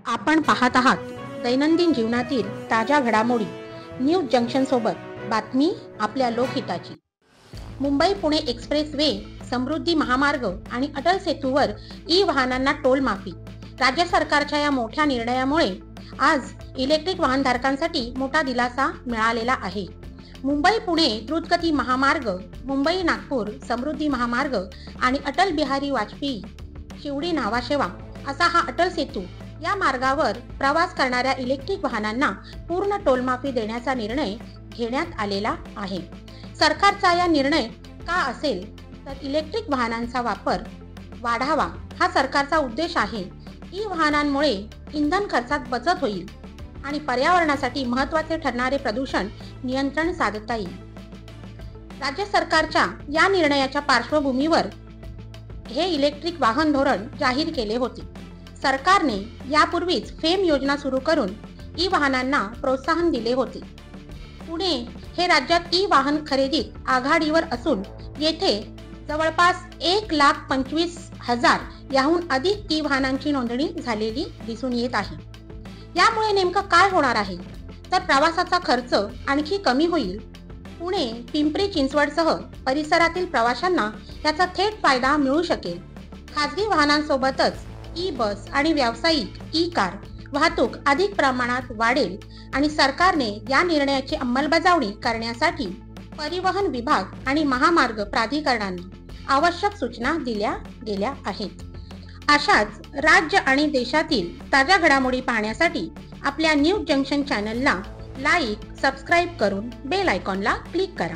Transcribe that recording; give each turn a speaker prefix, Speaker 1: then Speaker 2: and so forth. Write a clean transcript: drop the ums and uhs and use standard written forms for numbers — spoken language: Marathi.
Speaker 1: आपण पाहत आहात दैनंदिन जीवनातील ताज्या घडामोडी न्यूज जंक्शन सोबत बातमी आपल्या लोकहिताची। मुंबई पुणे एक्सप्रेस वे, समृद्धी महामार्ग आणि अटल सेतूवर ई वाहनांना टोल माफी। राज्य सरकारच्या या मोठ्या निर्णयामुळे आज इलेक्ट्रिक वाहनधारकांसाठी मोठा दिलासा मिळालेला आहे। मुंबई पुणे द्रुतगती महामार्ग, मुंबई नागपूर समृद्धी महामार्ग आणि अटल बिहारी वाजपेयी शिवडी न्हावाशेवा असा हा अटल सेतू या मार्गावर प्रवास करणाऱ्या इलेक्ट्रिक वाहनांना पूर्ण टोलमाफी देण्याचा निर्णय घेण्यात आलेला आहे। सरकारचा या निर्णय का असेल तर इलेक्ट्रिक वाहनांचा वापर वाढावा हा सरकारचा उद्देश आहे। ई वाहनांमुळे इंधन खर्चात बचत होईल आणि पर्यावरणासाठी महत्त्वाचे ठरणारे प्रदूषण नियंत्रण साधता येईल। राज्य सरकारच्या या निर्णयाच्या पार्श्वभूमीवर हे इलेक्ट्रिक वाहन धोरण जाहीर केले होते। सरकारने यापूर्वीच फेम योजना सुरू करून ई वाहनांना प्रोत्साहन दिले होते। पुणे हे राज्यात ई वाहन खरेदीत आघाडीवर असून येथे जवळपास 1,25,000 याहून अधिक ई वाहनांची नोंदणी झालेली दिसून येत आहे। यामुळे नेमकं काय होणार आहे तर प्रवासाचा खर्च आणखी कमी होईल। पुणे पिंपरी चिंचवडसह परिसरातील प्रवाशांना याचा थेट फायदा मिळू शकेल। खासगी वाहनांसोबतच ई बस आणि व्यावसायिक ई कार वाहतूक अधिक प्रमाणात वाढेल आणि सरकारने या निर्णयाची अंमलबजावणी करण्यासाठी परिवहन विभाग आणि महामार्ग प्राधिकरणांना आवश्यक सूचना दिल्या गेल्या आहेत। अशाच राज्य आणि देशातील ताज्या घडामोडी पाहण्यासाठी आपल्या न्यूज जंक्शन चॅनलला लाईक, सबस्क्राईब करून बेल आयकॉनला क्लिक करा।